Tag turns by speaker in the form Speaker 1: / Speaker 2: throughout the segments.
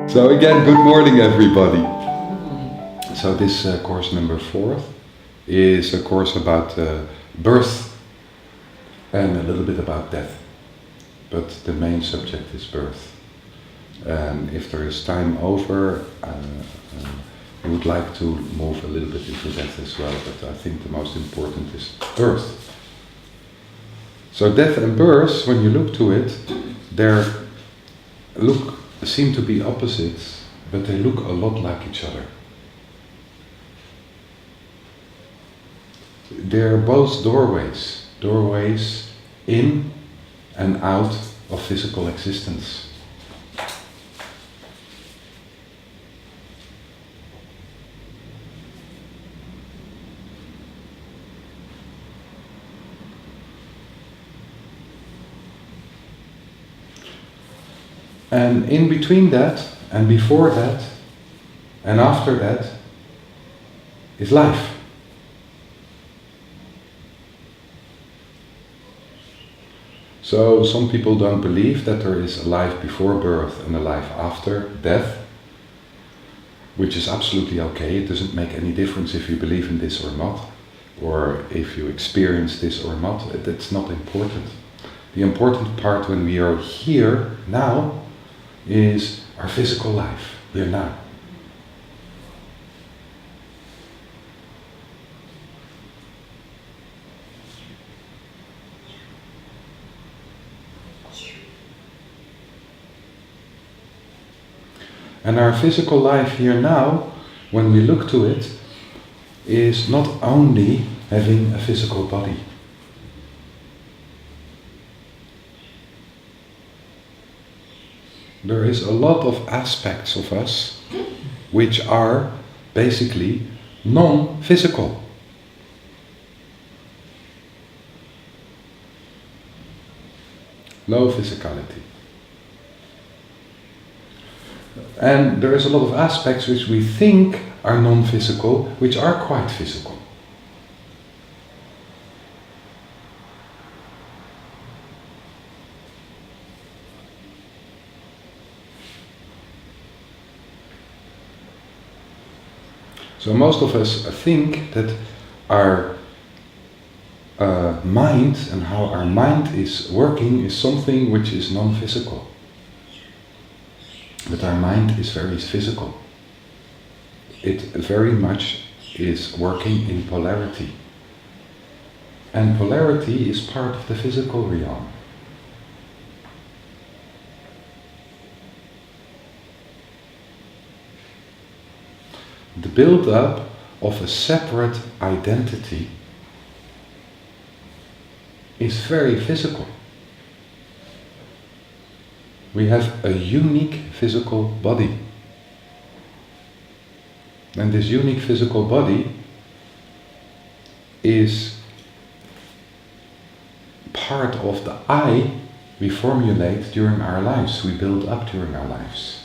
Speaker 1: So again, good morning everybody. So this course number 4 is a course about birth and a little bit about death. But the main subject is birth. And if there is time over, I would like to move a little bit into death as well, but I think the most important is birth. So death and birth, when you look to it, seem to be opposites, but they look a lot like each other. They're both doorways in and out of physical existence. And in between that, and before that, and after that, is life. So some people don't believe that there is a life before birth and a life after death, which is absolutely okay. It doesn't make any difference if you believe in this or not, or if you experience this or not. That's not important. The important part when we are here now is our physical life, here now. And our physical life here now, when we look to it, is not only having a physical body. There is a lot of aspects of us which are basically non-physical. No physicality. And there is a lot of aspects which we think are non-physical, which are quite physical. So most of us think that our mind and how our mind is working is something which is non-physical. But our mind is very physical. It very much is working in polarity. And polarity is part of the physical realm. The build-up of a separate identity is very physical. We have a unique physical body. And this unique physical body is part of the I we formulate during our lives, we build up during our lives.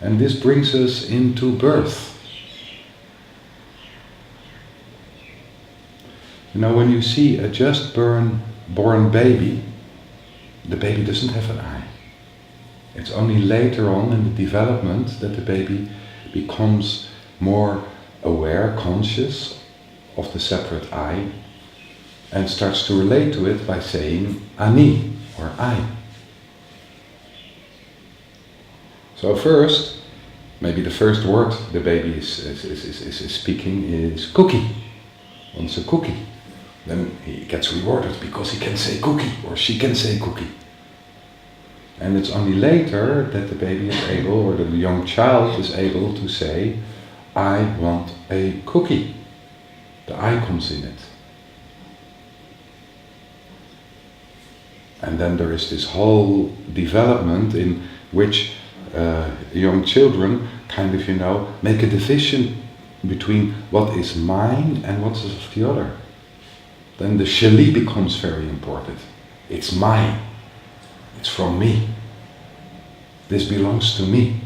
Speaker 1: And this brings us into birth. You know, when you see a just born baby, the baby doesn't have an eye. It's only later on in the development that the baby becomes more aware, conscious of the separate I, and starts to relate to it by saying ani, or I. So first, maybe the first word the baby is speaking is cookie. Wants a cookie. Then he gets rewarded because he can say cookie, or she can say cookie. And it's only later that the baby is able, or the young child is able to say, I want a cookie. The I comes in it. And then there is this whole development in which young children kind of, make a division between what is mine and what is of the other. Then the shali becomes very important. It's mine. It's from me. This belongs to me.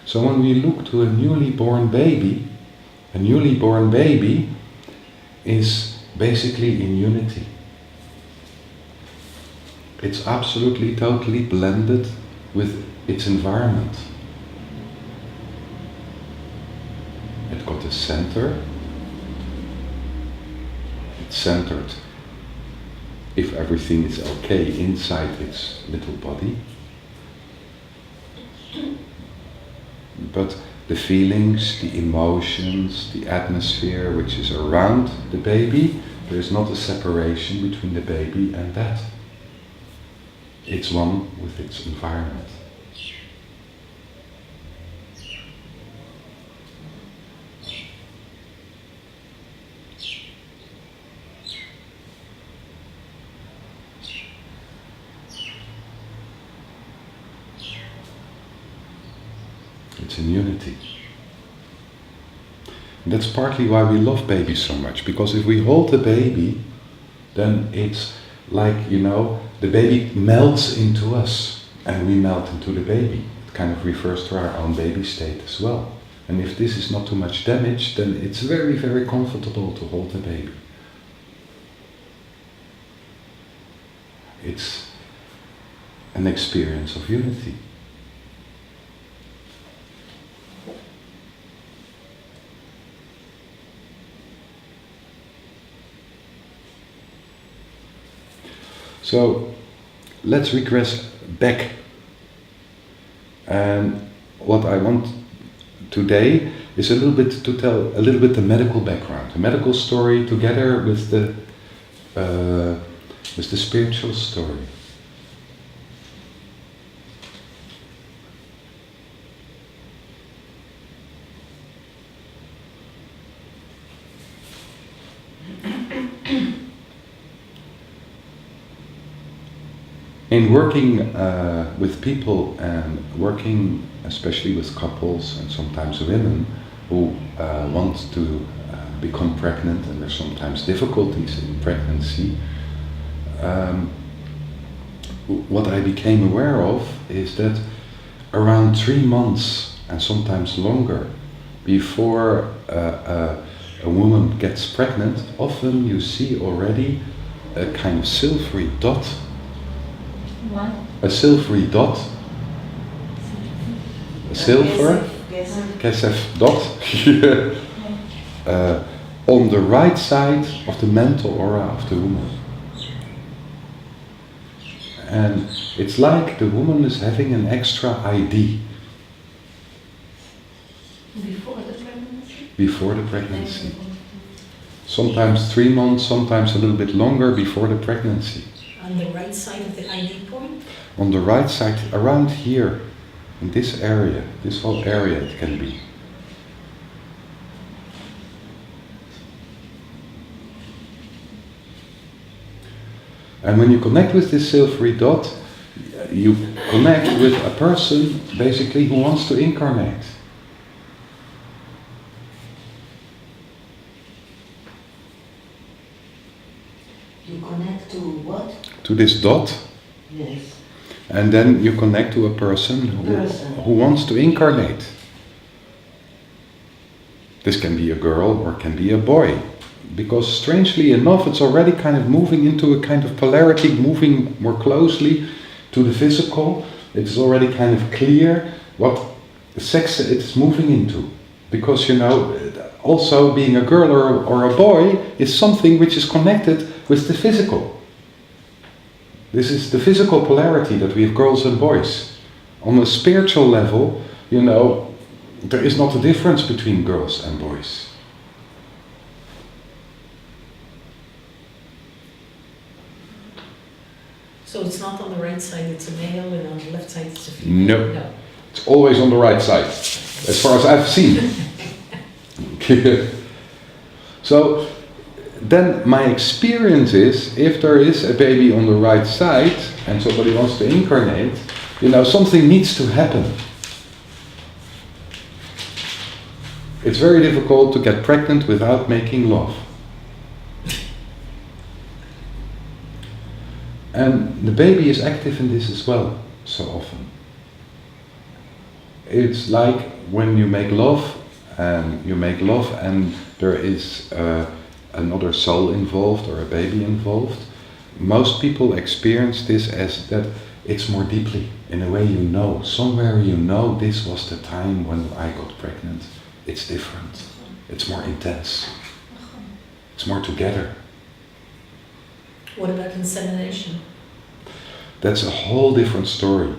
Speaker 1: So when we look to a newly born baby is basically in unity. It's absolutely, totally blended with its environment. It got a center. It's centered. If everything is okay inside its little body. But the feelings, the emotions, the atmosphere which is around the baby, there is not a separation between the baby and that. It's one with its environment. It's in unity. And that's partly why we love babies so much, because if we hold the baby, then it's like, you know, the baby melts into us and we melt into the baby. It kind of refers to our own baby state as well. And if this is not too much damage, then it's very, very comfortable to hold the baby. It's an experience of unity. So let's regress back. And what I want today is a little bit to tell a little bit the medical background, the medical story together with the spiritual story. In working with people and working especially with couples and sometimes women who want to become pregnant, and there's sometimes difficulties in pregnancy, what I became aware of is that around 3 months and sometimes longer before a woman gets pregnant, often you see already a kind of silvery dot.
Speaker 2: What?
Speaker 1: A silvery dot, a silver, kesef dot, on the right side of the mental aura of the woman. And it's like the woman is having an extra ID.
Speaker 2: Before the pregnancy?
Speaker 1: Before the pregnancy. Sometimes 3 months, sometimes a little bit longer before the pregnancy.
Speaker 3: On the right side of the ID point?
Speaker 1: On the right side, around here, in this area, this whole area it can be. And when you connect with this silvery dot, you connect with a person basically who wants to incarnate.
Speaker 3: You connect to what?
Speaker 1: To this dot.
Speaker 3: Yes.
Speaker 1: And then you connect to a person who wants to incarnate. This can be a girl or can be a boy. Because strangely enough, it's already kind of moving into a kind of polarity, moving more closely to the physical. It's already kind of clear what sex it's moving into. Because, you know, also being a girl or a boy is something which is connected with the physical. This is the physical polarity that we have, girls and boys. On a spiritual level, you know, there is not a difference between girls and boys.
Speaker 3: So it's not on the right side, it's a male, and on the left side it's a female?
Speaker 1: No. It's always on the right side, as far as I've seen. So, then my experience is, if there is a baby on the right side and somebody wants to incarnate, you know, something needs to happen. It's very difficult to get pregnant without making love. And the baby is active in this as well, so often. It's like when you make love and there is another soul involved or a baby involved, most people experience this as that it's more deeply, in a way you know, somewhere you know this was the time when I got pregnant. It's different, it's more intense, it's more together.
Speaker 3: What about insemination?
Speaker 1: That's a whole different story.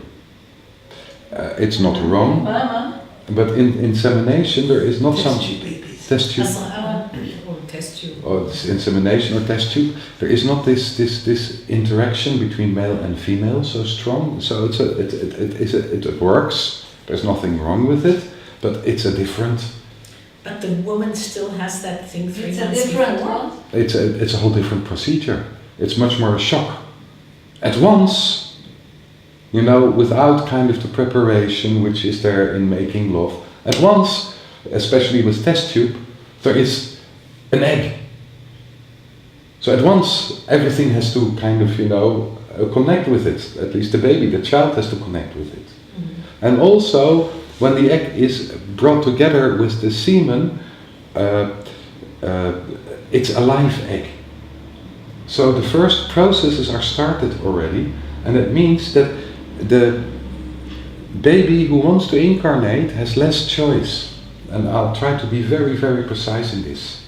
Speaker 1: It's not wrong,
Speaker 2: Mama?
Speaker 1: but in insemination there is not some
Speaker 4: babies.
Speaker 1: test tube.
Speaker 3: Or test tube.
Speaker 1: Or it's insemination or test tube, there is not this interaction between male and female so strong. So it works. There's nothing wrong with it, but it's a different.
Speaker 3: But the woman still has that thing 3
Speaker 2: It's a
Speaker 3: months
Speaker 2: different
Speaker 3: before.
Speaker 2: one.
Speaker 1: It's a whole different procedure. It's much more a shock. At once, you know, without kind of the preparation which is there in making love. At once, especially with test tube, there is an egg. So at once, everything has to kind of, you know, connect with it. At least the baby, the child has to connect with it.
Speaker 3: Mm-hmm.
Speaker 1: And also, when the egg is brought together with the semen, it's a live egg. So the first processes are started already, and it means that the baby who wants to incarnate has less choice. And I'll try to be very, very precise in this.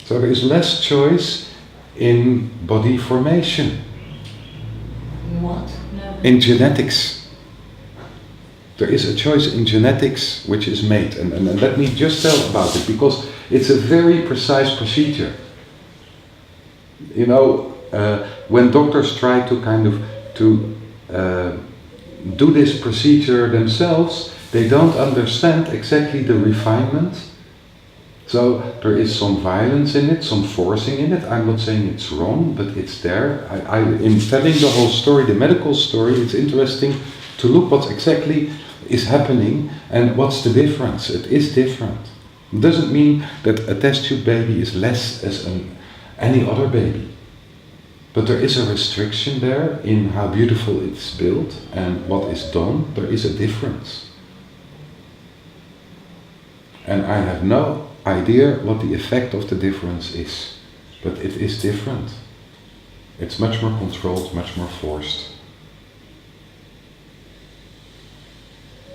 Speaker 1: So there is less choice in body formation,
Speaker 2: What? No.
Speaker 1: in genetics. There is a choice in genetics which is made. And let me just tell about it, because it's a very precise procedure. You know, when doctors try to kind of do this procedure themselves, they don't understand exactly the refinement. So there is some violence in it, some forcing in it. I'm not saying it's wrong, but it's there. In telling the whole story, the medical story, it's interesting to look what exactly is happening and what's the difference. It is different. It doesn't mean that a test tube baby is less as any other baby. But there is a restriction there in how beautiful it's built and what is done. There is a difference. And I have no idea what the effect of the difference is. But it is different. It's much more controlled, much more forced.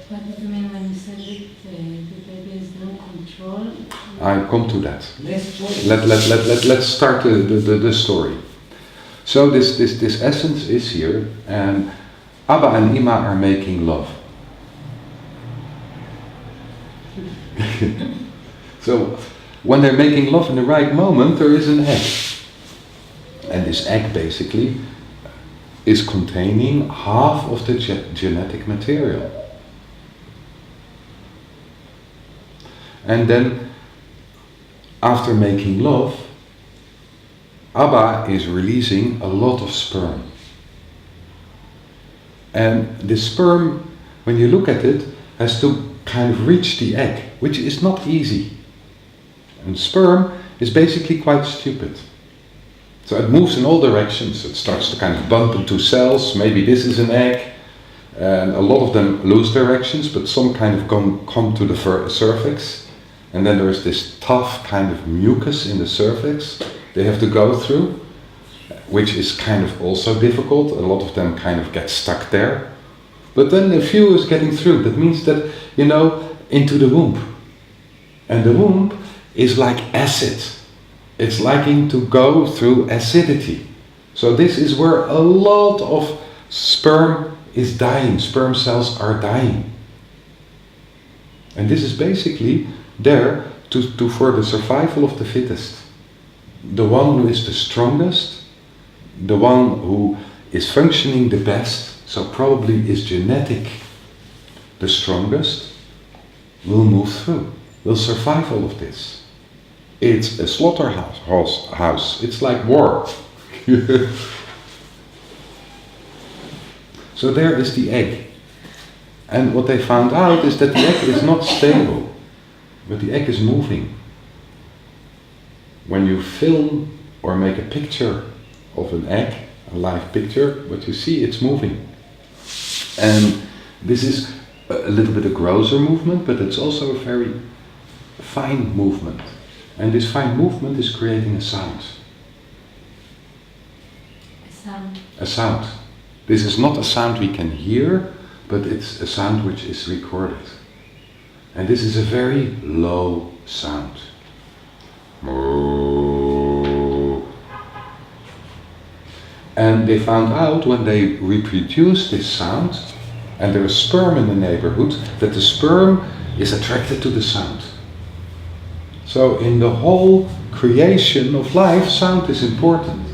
Speaker 2: What do you mean when you said it, the baby is no control?
Speaker 1: I come to that.
Speaker 4: Less choice.
Speaker 1: Let's start the story. So this essence is here, and Abba and Ima are making love. So when they're making love in the right moment, there is an egg. And this egg basically is containing half of the genetic material. And then, after making love, Abba is releasing a lot of sperm. And the sperm, when you look at it, has to kind of reach the egg, which is not easy. And sperm is basically quite stupid. So it moves in all directions. It starts to kind of bump into cells. Maybe this is an egg. And a lot of them lose directions, but some kind of come to the cervix. And then there's this tough kind of mucus in the cervix they have to go through, which is kind of also difficult. A lot of them kind of get stuck there. But then a few is getting through. That means that, you know, into the womb. And the womb is like acid. It's liking to go through acidity. So this is where a lot of sperm is dying. Sperm cells are dying. And this is basically there for the survival of the fittest. The one who is the strongest, the one who is functioning the best, so probably is genetic the strongest, will move through, will survive all of this. It's a slaughterhouse. It's like war. So there is the egg. And what they found out is that the egg is not stable, but the egg is moving. When you film or make a picture of an egg, a live picture, what you see, it's moving. And this is a little bit a grosser movement, but it's also a very fine movement. And this fine movement is creating a sound.
Speaker 2: sound.
Speaker 1: A sound. This is not a sound we can hear, but it's a sound which is recorded. And this is a very low sound. And they found out when they reproduced this sound, and there is sperm in the neighborhood, that the sperm is attracted to the sound. So in the whole creation of life, sound is important.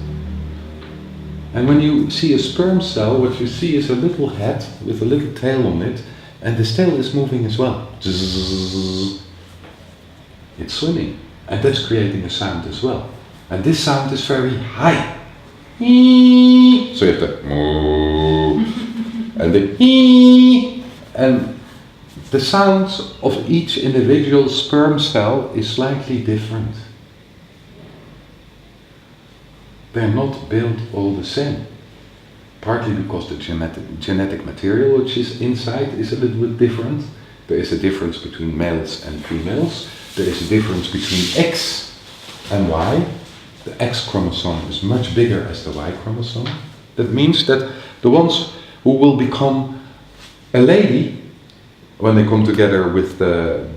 Speaker 1: And when you see a sperm cell, what you see is a little head with a little tail on it, and this tail is moving as well. It's swimming, and that's creating a sound as well. And this sound is very high. So you have to and the sound of each individual sperm cell is slightly different. They're not built all the same. Partly because the genetic material which is inside is a little bit different. There is a difference between males and females. There is a difference between X and Y. The X chromosome is much bigger as the Y chromosome. That means that the ones who will become a lady, when they come together with the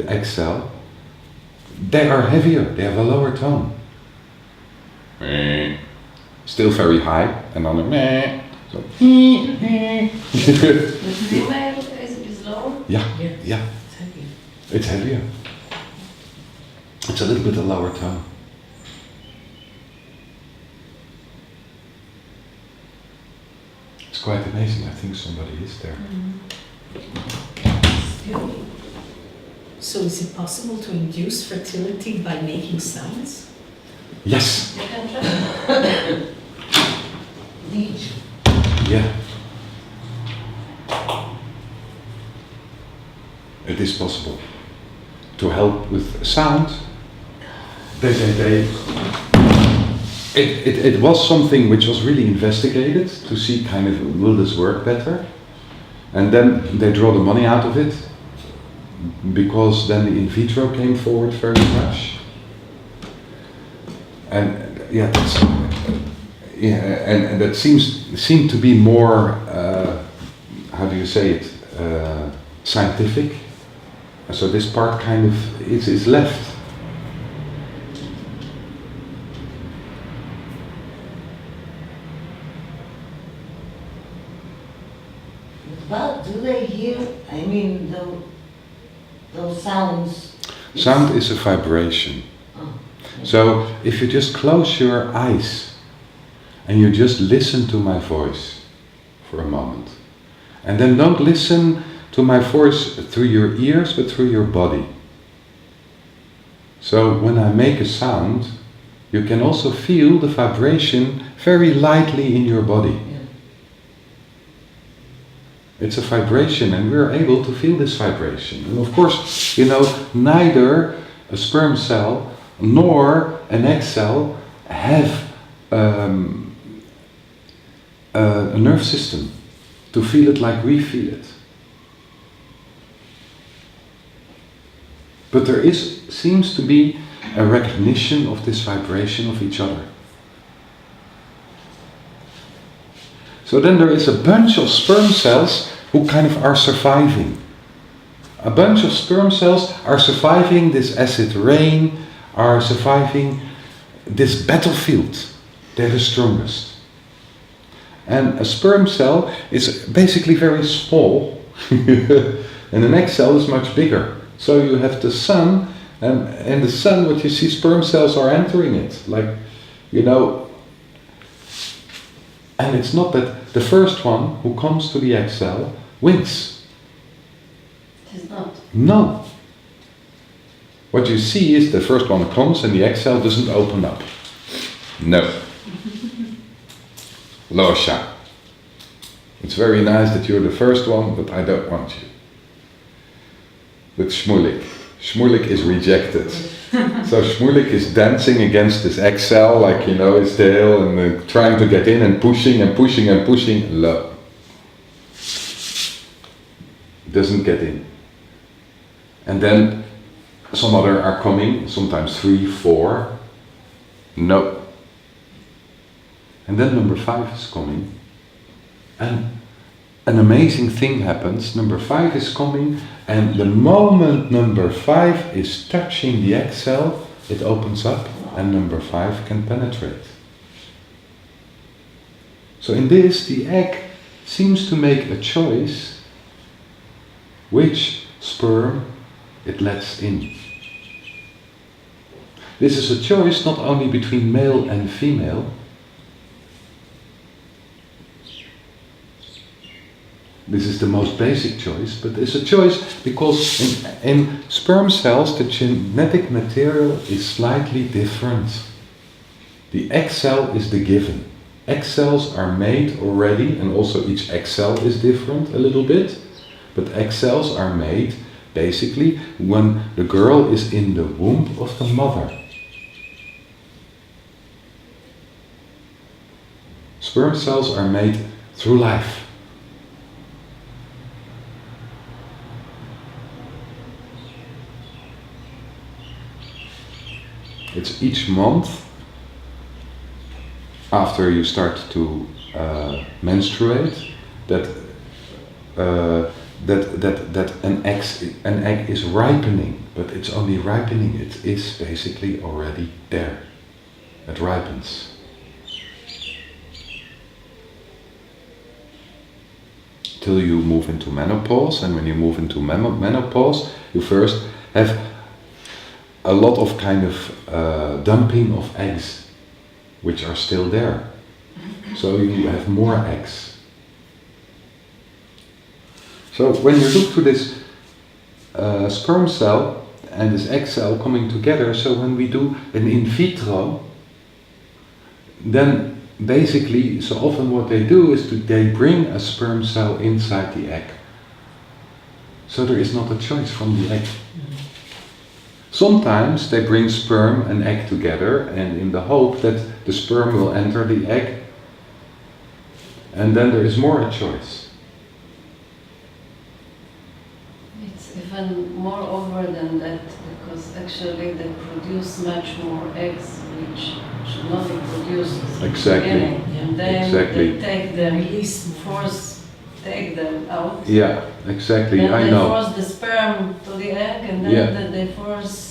Speaker 1: X cell, they are heavier, they have a lower tone. Still very high, and on a so.
Speaker 2: The female is lower?
Speaker 1: Yeah.
Speaker 3: It's heavy.
Speaker 1: It's heavier. It's a little bit a lower tone. It's quite amazing. I think somebody is there.
Speaker 3: So is it possible to induce fertility by making sounds?
Speaker 1: Yes.
Speaker 2: You can try.
Speaker 1: Yeah. It is possible to help with sound. It was something which was really investigated to see kind of will this work better, and then they draw the money out of it because then the in vitro came forward very much, and and that seemed to be more how do you say it, scientific. So this part kind of is left.
Speaker 4: But do they hear, I mean, those sounds?
Speaker 1: Sound is a vibration.
Speaker 4: Oh.
Speaker 1: So if you just close your eyes and you just listen to my voice for a moment, and then don't listen to my voice through your ears but through your body. So when I make a sound, you can also feel the vibration very lightly in your body. It's a vibration, and we're able to feel this vibration. And of course, neither a sperm cell nor an egg cell have a nerve system to feel it like we feel it. But there seems to be a recognition of this vibration of each other. So then there is a bunch of sperm cells who kind of are surviving. A bunch of sperm cells are surviving this acid rain, are surviving this battlefield. They're the strongest. And a sperm cell is basically very small, and an egg cell is much bigger. So you have the sun, and the sun, what you see, sperm cells are entering it, and it's not that the first one who comes to the egg cell wins.
Speaker 2: It is not.
Speaker 1: No. What you see is the first one comes and the egg cell doesn't open up. No. Losha. It's very nice that you're the first one, but I don't want you. But Shmulik. Shmulik is rejected. So Shmulik is dancing against this egg cell, like, his tail, and trying to get in and pushing and pushing and pushing. Low. Doesn't get in. And then some other are coming, sometimes 3, 4. No. And then number 5 is coming, and an amazing thing happens. Number 5 is coming, and the moment number 5 is touching the egg cell, it opens up, and number 5 can penetrate. So in this, the egg seems to make a choice which sperm it lets in. This is a choice not only between male and female. This is the most basic choice, but it's a choice because in sperm cells the genetic material is slightly different. The egg cell is the given. Egg cells are made already, and also each egg cell is different a little bit, but egg cells are made basically when the girl is in the womb of the mother. Sperm cells are made through life. It's each month after you start to menstruate that an egg is ripening, but it's only ripening. It is basically already there. It ripens. Till you move into menopause, and when you move into menopause, you first have a lot of kind of dumping of eggs, which are still there. So you have more eggs. So when you look to this sperm cell and this egg cell coming together, so when we do an in vitro, then basically, so often what they do is they bring a sperm cell inside the egg. So there is not a choice from the egg. Sometimes they bring sperm and egg together, and in the hope that the sperm will enter the egg, and then there is more a choice.
Speaker 2: It's even more over than that, because actually they produce much more eggs which should not be produced.
Speaker 1: Exactly.
Speaker 2: And then
Speaker 1: Exactly.
Speaker 2: they take them, take them out.
Speaker 1: Yeah, exactly.
Speaker 2: Then
Speaker 1: I
Speaker 2: they
Speaker 1: know.
Speaker 2: force the sperm to the egg, and then
Speaker 1: Yeah.
Speaker 2: they force.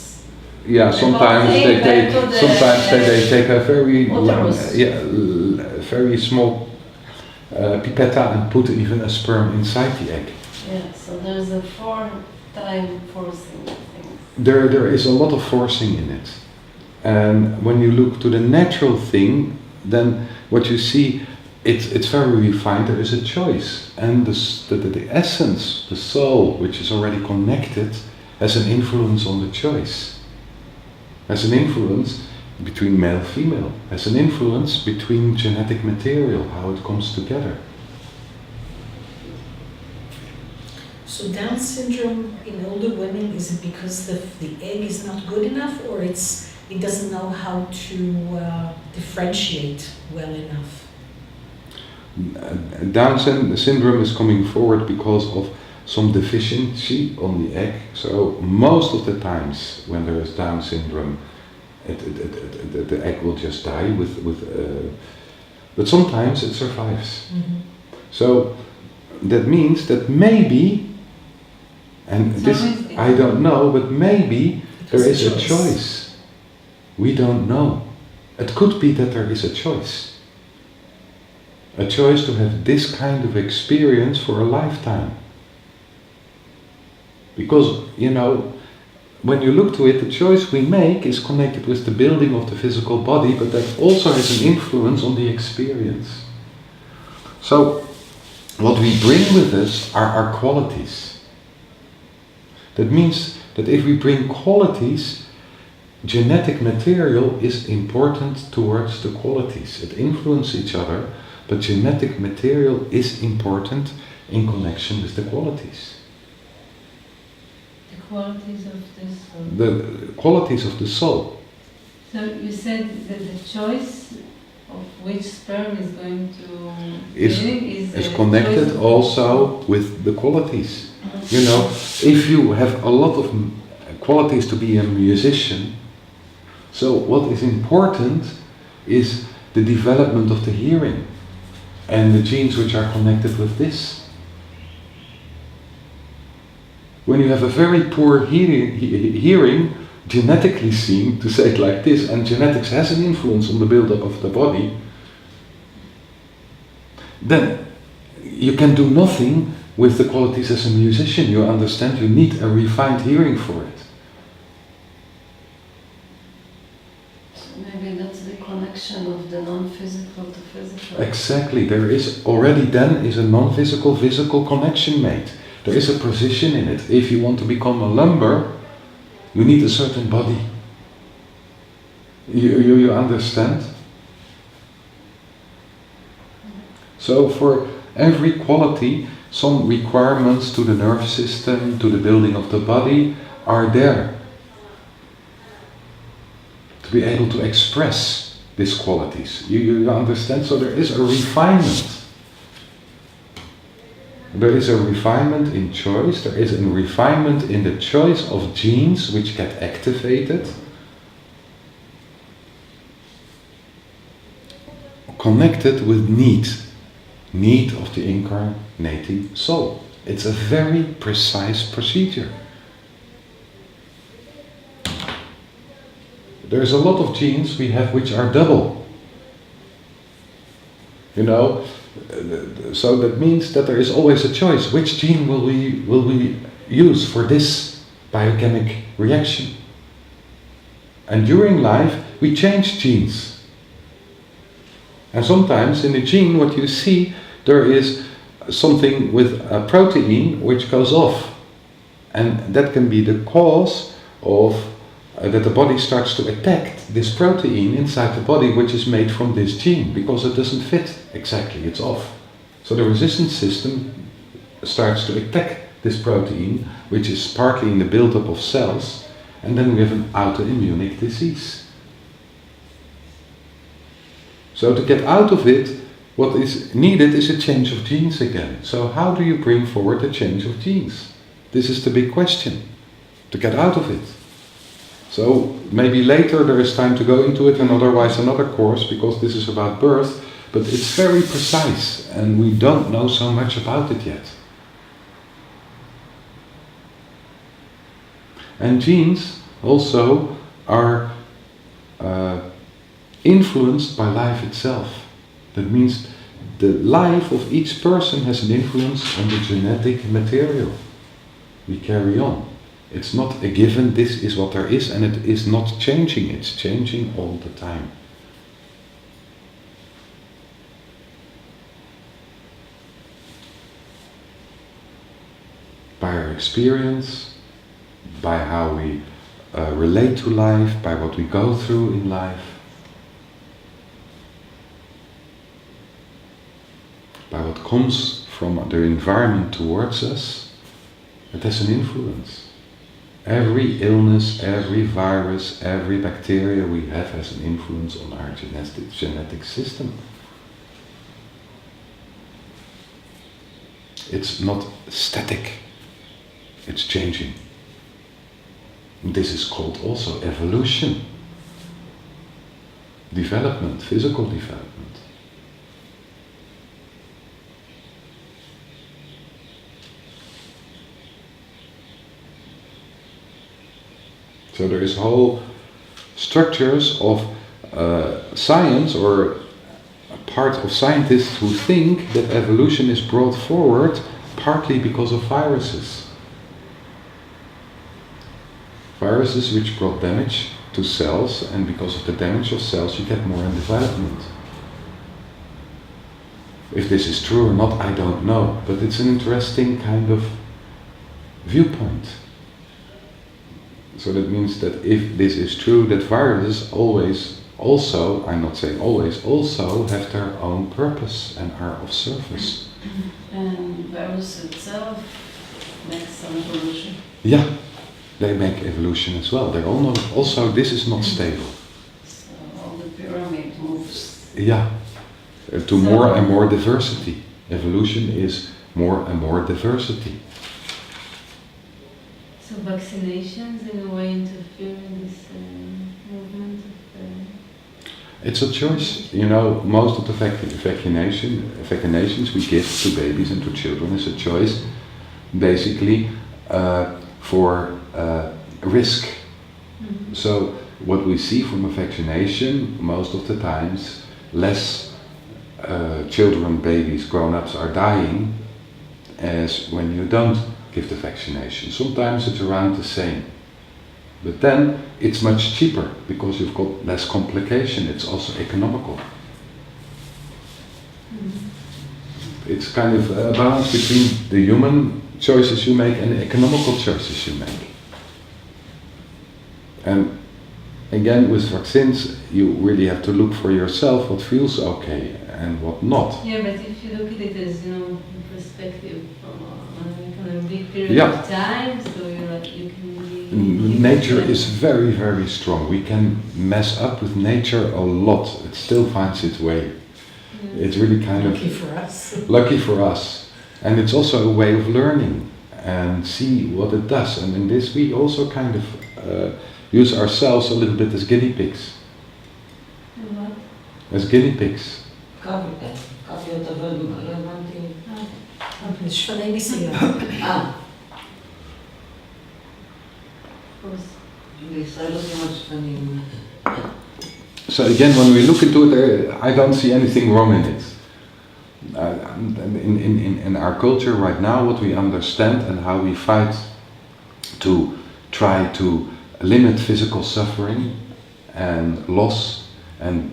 Speaker 1: Yeah, sometimes
Speaker 2: whole
Speaker 1: they
Speaker 2: thing
Speaker 1: take.
Speaker 2: back to the,
Speaker 1: Sometimes they take a very
Speaker 2: uterus.
Speaker 1: very small pipetta and put even a sperm inside the egg.
Speaker 2: Yeah, so there's a 4-time forcing thing.
Speaker 1: There is a lot of forcing in it. And when you look to the natural thing, then what you see, it's very refined. There is a choice, and the essence, the soul, which is already connected, has an influence on the choice. Has an influence between male and female. Has an influence between genetic material, how it comes together.
Speaker 3: So Down syndrome in older women, is it because the egg is not good enough, or it doesn't know how to differentiate well enough?
Speaker 1: Down syndrome is coming forward because of some deficiency on the egg. So most of the times when there is Down syndrome, the egg will just die but sometimes it survives.
Speaker 3: Mm-hmm.
Speaker 1: So that means that maybe, and this I don't know, but maybe there is a choice. We don't know. It could be that there is a choice. A choice to have this kind of experience for a lifetime. Because, when you look to it, the choice we make is connected with the building of the physical body, but that also has an influence on the experience. So, what we bring with us are our qualities. That means that if we bring qualities, genetic material is important towards the qualities. It influences each other, but genetic material is important in connection with the qualities.
Speaker 2: The qualities of the soul.
Speaker 1: The qualities of the soul.
Speaker 2: So you said that the choice of which sperm is going to
Speaker 1: is connected also with the qualities. If you have a lot of qualities to be a musician, so what is important is the development of the hearing and the genes which are connected with this. When you have a very poor hearing, genetically seen, to say it like this, and genetics has an influence on the build-up of the body, then you can do nothing with the qualities as a musician. You understand, you need a refined hearing for it.
Speaker 2: So maybe that's the connection of the non-physical to physical.
Speaker 1: Exactly, there is already then is a non-physical physical connection made. There is a position in it. If you want to become a lumber, you need a certain body. You understand? So for every quality, some requirements to the nerve system, to the building of the body are there. To be able to express these qualities. You understand? So there is a refinement. There is a refinement in choice, there is a refinement in the choice of genes which get activated, connected with need of the incarnating soul. It's a very precise procedure. There's a lot of genes we have which are double. You know, so that means that there is always a choice. Which gene will we use for this biochemic reaction? And during life, we change genes. And sometimes in the gene, what you see, there is something with a protein which goes off. And that can be the cause of that the body starts to attack this protein inside the body, which is made from this gene, because it doesn't fit exactly, it's off. So the resistance system starts to attack this protein, which is partly in the buildup of cells, and then we have an autoimmune disease. So to get out of it, what is needed is a change of genes again. So how do you bring forward a change of genes? This is the big question, to get out of it. So maybe later there is time to go into it, and otherwise another course, because this is about birth, but it's very precise and we don't know so much about it yet. And genes also are influenced by life itself. That means the life of each person has an influence on the genetic material we carry on. It's not a given, this is what there is, and it is not changing, it's changing all the time. By our experience, by how we relate to life, by what we go through in life, by what comes from the environment towards us, it has an influence. Every illness, every virus, every bacteria we have has an influence on our genetic system. It's not static, it's changing. This is called also evolution, development, physical development. So there is whole structures of science, or a part of scientists who think that evolution is brought forward partly because of viruses. Viruses which brought damage to cells, and because of the damage of cells you get more in development. If this is true or not, I don't know, but it's an interesting kind of viewpoint. So that means that if this is true, that viruses always also, I'm not saying always, also have their own purpose and are of service.
Speaker 2: And virus itself makes some evolution.
Speaker 1: Yeah, they make evolution as well. They're all not, also, this is not stable.
Speaker 2: So all the pyramid moves.
Speaker 1: Yeah, to more and more diversity. Evolution is more and more diversity.
Speaker 5: So vaccinations in a way interfere in this movement of
Speaker 1: It's a choice. You know, most of the vaccinations we give to babies and to children is a choice, basically for risk. So what we see from a vaccination, most of the times, less children, babies, grown-ups are dying as when you don't give the vaccination. Sometimes it's around the same. But then it's much cheaper because you've got less complication. It's also economical. It's kind of a balance between the human choices you make and the economical choices you make. And again, with vaccines, you really have to look for yourself what feels okay and what not.
Speaker 2: Yeah, but if you look at it as, you know, in perspective on a big period of time, so you can be...
Speaker 1: Nature is very, very strong. We can mess up with nature a lot. It still finds its way. It's really kind
Speaker 3: Lucky for us.
Speaker 1: Lucky for us. And it's also a way of learning and see what it does. And in this we also kind of use ourselves a little bit as guinea pigs.
Speaker 2: What?
Speaker 1: As guinea pigs. So again, when we look into it, I don't see anything wrong in it. In our culture right now, what we understand and how we fight to try to limit physical suffering and loss, and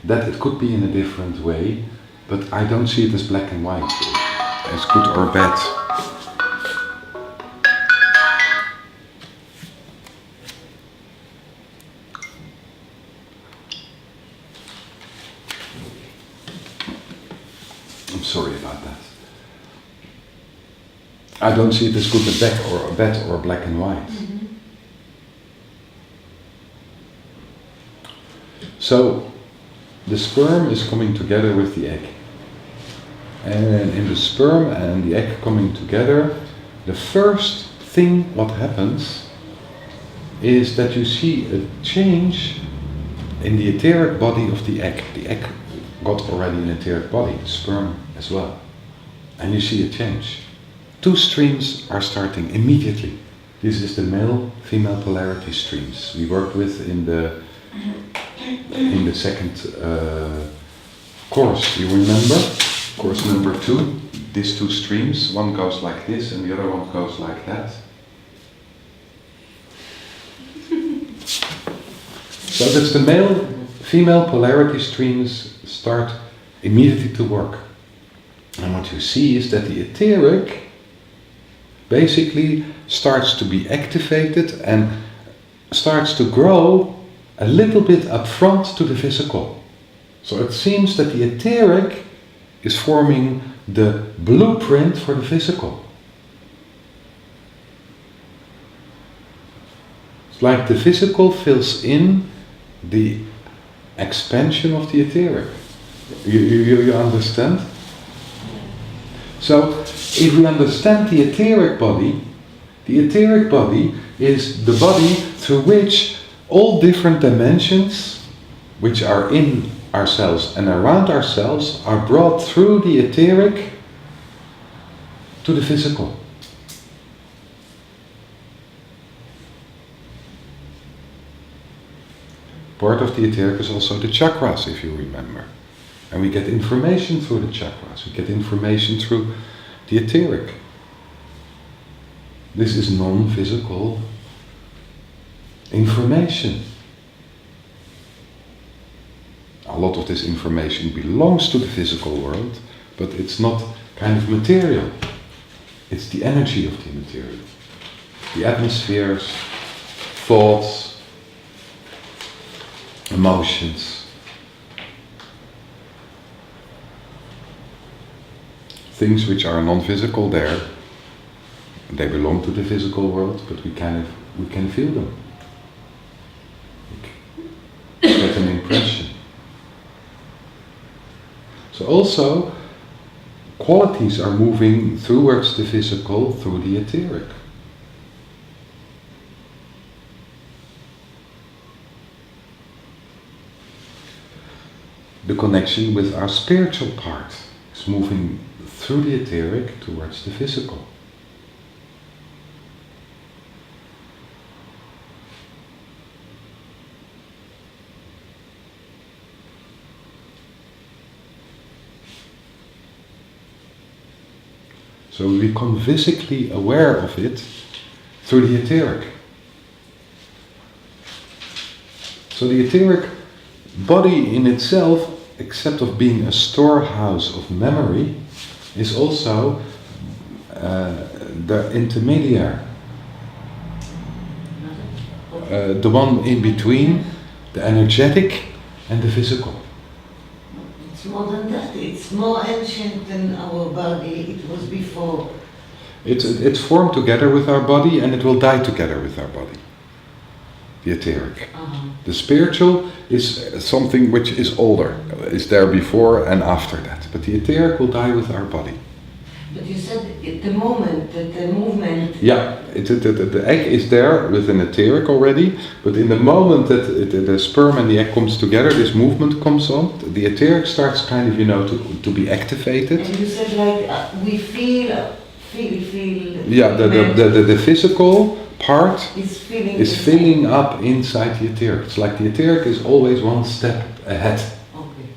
Speaker 1: that it could be in a different way, but I don't see it as black and white, as good or bad. I'm sorry about that. I don't see it as good or bad or black and white. So the sperm is coming together with the egg. And in the sperm and the egg coming together, the first thing what happens is that you see a change in the etheric body of the egg. The egg got already an etheric body, the sperm as well. And you see a change. Two streams are starting immediately. This is the male-female polarity streams we worked with in the second course. You remember? Course number 2. These two streams, one goes like this and the other one goes like that. So that's the male-female polarity streams start immediately to work. And what you see is that the etheric basically starts to be activated and starts to grow a little bit up front to the physical. So it seems that the etheric is forming the blueprint for the physical. It's like the physical fills in the expansion of the etheric. You understand? So, if we understand the etheric body is the body through which all different dimensions which are in ourselves and around ourselves are brought through the etheric to the physical. Part of the etheric is also the chakras, if you remember. And we get information through the chakras, we get information through the etheric. This is non-physical information. A lot of this information belongs to the physical world, but it's not kind of material. It's the energy of the material. The atmospheres, thoughts, emotions. Things which are non-physical there, they belong to the physical world, but we can feel them. We get an impression. So also, qualities are moving towards the physical through the etheric. the connection with our spiritual part. It's moving through the etheric towards the physical. So we become physically aware of it through the etheric. So the etheric body in itself, except of being a storehouse of memory, is also the intermediary. The one in between, the energetic and the physical.
Speaker 4: It's more than that. It's more ancient than our body. It was before.
Speaker 1: It's formed together with our body and it will die together with our body. The etheric. The spiritual is something which is older. Is there before and after that. But the etheric will die with our body.
Speaker 4: But you said at the moment that the movement...
Speaker 1: Yeah, the egg is there with an etheric already, but in the moment that the sperm and the egg comes together, this movement comes on, the etheric starts kind of, to be activated.
Speaker 4: And you said like we feel.
Speaker 1: Yeah, the physical part
Speaker 4: is
Speaker 1: filling up inside the etheric. It's like the etheric is always one step ahead.
Speaker 4: Okay.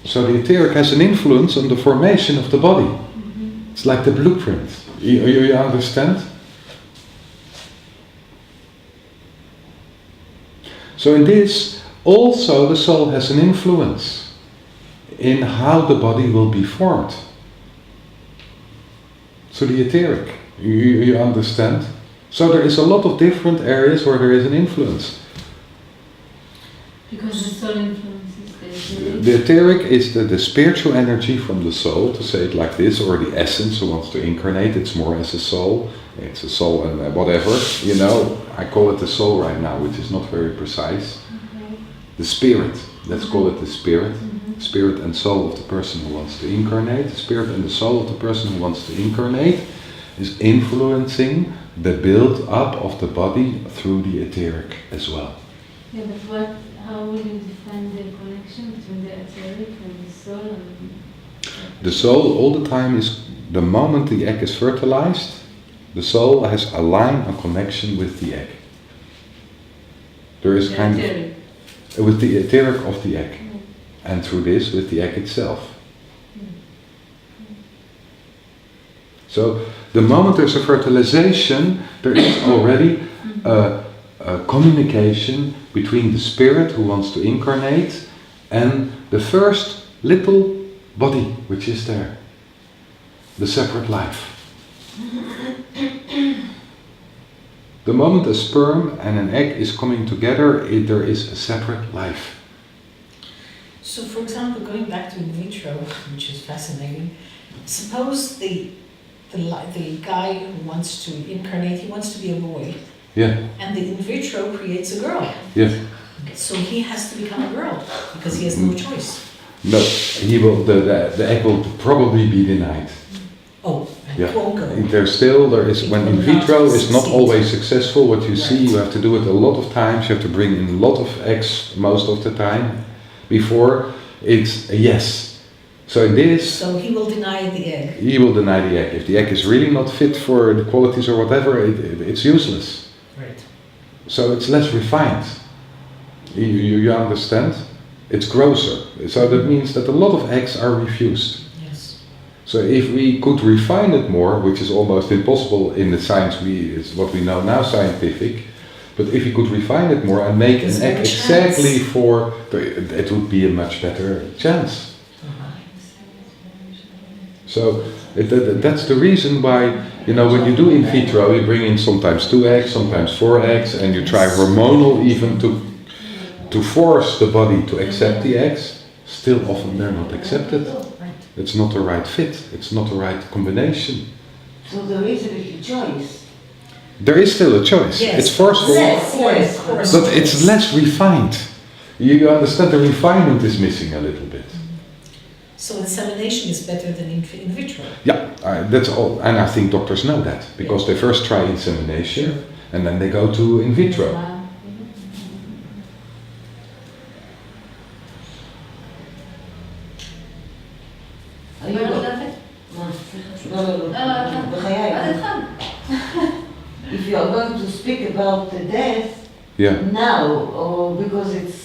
Speaker 1: So the etheric has an influence on the formation of the body. It's like the blueprint. You understand? So in this, also the soul has an influence in how the body will be formed. So the etheric, you understand? So there is a lot of different areas where there is an influence.
Speaker 2: Because the soul influences the etheric.
Speaker 1: The etheric is the spiritual energy from the soul, to say it like this, or the essence who wants to incarnate. It's more as a soul. It's a soul and whatever, I call it the soul right now, which is not very precise.
Speaker 2: Okay.
Speaker 1: The spirit, let's call it the spirit. Spirit and soul of the person who wants to incarnate. The spirit and the soul of the person who wants to incarnate is influencing the build-up of the body through the etheric as well.
Speaker 2: Yeah, but how will you define the connection between the etheric and the soul?
Speaker 1: The soul all the time is, the moment the egg is fertilized, the soul has a line, a connection with the egg. There is kind of, with the etheric of the egg. And through this, with the egg itself. So, the moment there's a fertilization, there is already a communication between the spirit who wants to incarnate and the first little body which is there. The separate life. The moment a sperm and an egg is coming together, there is a separate life.
Speaker 3: So, for example, going back to in vitro, which is fascinating, suppose the guy who wants to incarnate, he wants to be a boy.
Speaker 1: Yeah.
Speaker 3: And the in vitro creates a girl.
Speaker 1: Yeah.
Speaker 3: So he has to become a girl because he has no choice.
Speaker 1: No, he will. The egg will probably be denied.
Speaker 3: Oh,
Speaker 1: yeah.
Speaker 3: Won't go.
Speaker 1: There is when in vitro is not always successful. What you see, you have to do it a lot of times. You have to bring in a lot of eggs most of the time before it's a yes. So in this,
Speaker 3: so he will deny the egg.
Speaker 1: He will deny the egg. If the egg is really not fit for the qualities or whatever, it's useless.
Speaker 3: Right.
Speaker 1: So it's less refined. You understand? It's grosser. So that means that a lot of eggs are refused.
Speaker 3: Yes.
Speaker 1: So if we could refine it more, which is almost impossible in the science is what we know now, scientific, but if we could refine it more and make an egg exactly for, it would be a much better chance. So that's the reason why, when you do in vitro, you bring in sometimes 2 eggs, sometimes 4 eggs, and you try hormonal even to force the body to accept the eggs. Still often they're not accepted. It's not the right fit, it's not the right combination.
Speaker 4: So there is a choice.
Speaker 1: There is still a choice.
Speaker 3: Yes.
Speaker 1: It's forceful,
Speaker 4: Yes.
Speaker 1: but it's less refined. You understand, the refinement is missing a little bit.
Speaker 3: So insemination is better than in vitro.
Speaker 1: Yeah, that's all, and I think doctors know that because they first try insemination and then they go to in vitro.
Speaker 4: לא, לא, לא, בחיי. If you are going to speak about the death now, or because it's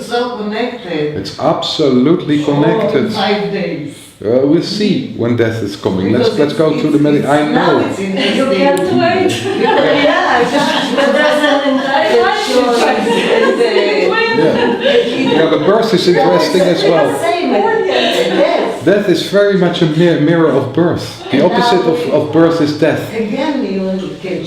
Speaker 4: so connected.
Speaker 1: It's absolutely connected.
Speaker 4: 5 days.
Speaker 1: We'll see when death is coming. Let's go to the meditation. I know.
Speaker 4: Now it's interesting.
Speaker 2: You can't wait. But there's an entire life.
Speaker 1: Yeah, the birth is interesting as well. Death is very much a mirror of birth. The opposite of birth is death.
Speaker 4: Again, you can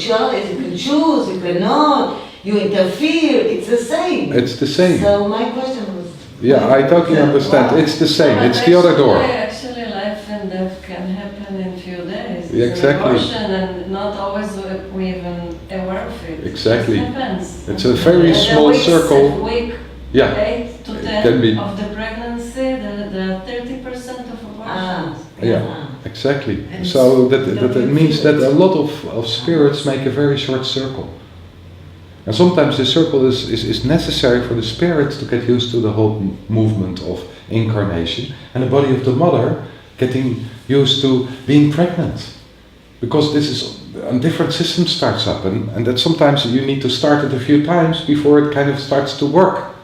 Speaker 4: choose, you cannot, you interfere, it's the same.
Speaker 1: It's the same.
Speaker 4: So my question was...
Speaker 1: Yeah, I totally understand. It's the same. It's the other door.
Speaker 2: Actually, life and death can happen in few days.
Speaker 1: Yeah, exactly.
Speaker 2: It's an abortion and not always we even aware of it.
Speaker 1: Exactly.
Speaker 2: It happens.
Speaker 1: It's a very small circle.
Speaker 2: Week
Speaker 1: Yeah,
Speaker 2: 8 to 10
Speaker 1: can be.
Speaker 2: of the pregnancy, the 30% of abortions.
Speaker 1: Yeah, exactly. So that means that a lot of spirits make a very short circle. And sometimes this circle is necessary for the spirits to get used to the whole movement of incarnation and the body of the mother getting used to being pregnant. Because this is a different system starts up and that sometimes you need to start it a few times before it kind of starts to work.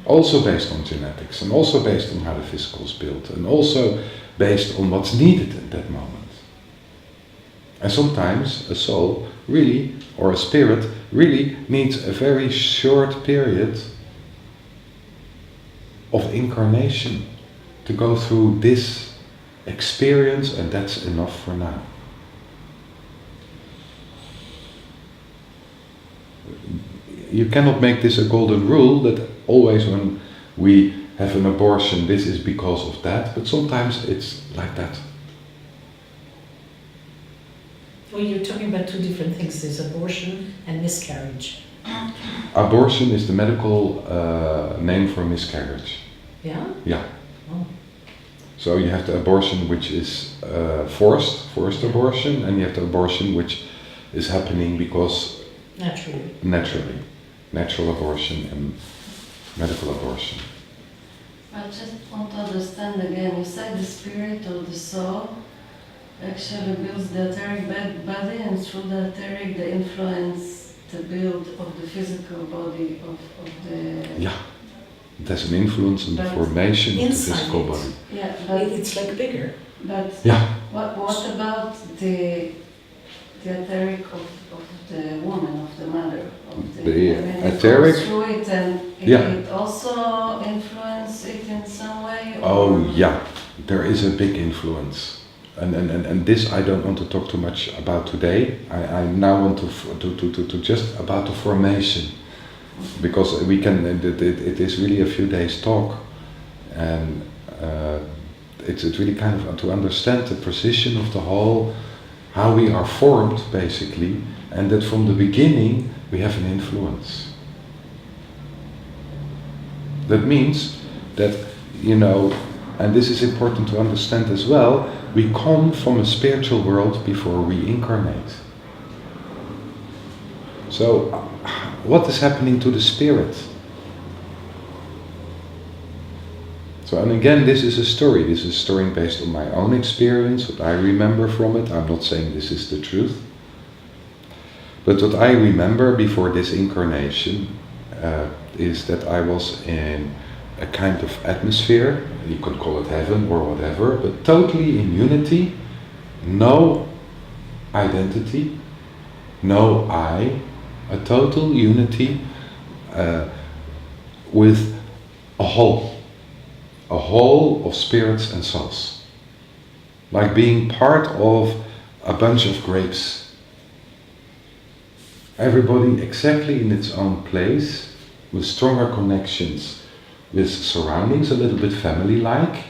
Speaker 1: Also based on genetics and also based on how the physical is built and also based on what's needed at that moment. And sometimes a soul really, or a spirit, really needs a very short period of incarnation to go through this experience, and that's enough for now. You cannot make this a golden rule that always when we have an abortion, this is because of that, but sometimes it's like that.
Speaker 3: Well, you're talking about two different things. There's abortion and miscarriage.
Speaker 1: Abortion is the medical name for miscarriage.
Speaker 3: Yeah?
Speaker 1: Yeah.
Speaker 3: Oh.
Speaker 1: So you have the abortion which is forced abortion, and you have the abortion which is happening because naturally. Natural abortion and medical abortion.
Speaker 2: I just want to understand again, you said the spirit or the soul actually builds the etheric body, and through the etheric they influence the build of the physical body of the...
Speaker 1: Yeah, it has an influence on the formation of the physical body.
Speaker 2: Yeah, but
Speaker 3: it's like bigger.
Speaker 2: But
Speaker 1: yeah.
Speaker 2: What about the etheric of the woman, of the mother?
Speaker 1: Etheric?
Speaker 2: It goes through it and it also influence it in some way?
Speaker 1: Oh yeah, there is a big influence. And this I don't want to talk too much about today. I now want to just about the formation, because we can. It is really a few days talk, and it's really kind of to understand the precision of the whole, how we are formed basically, and that from the beginning we have an influence. That means that, you know, and this is important to understand as well, we come from a spiritual world before we incarnate. So, what is happening to the spirit? So, and again, this is a story. This is a story based on my own experience, what I remember from it. I'm not saying this is the truth. But what I remember before this incarnation is that I was in a kind of atmosphere, you could call it heaven or whatever, but totally in unity, no identity, no I, a total unity with a whole of spirits and souls. Like being part of a bunch of grapes. Everybody exactly in its own place, with stronger connections with surroundings, a little bit family-like.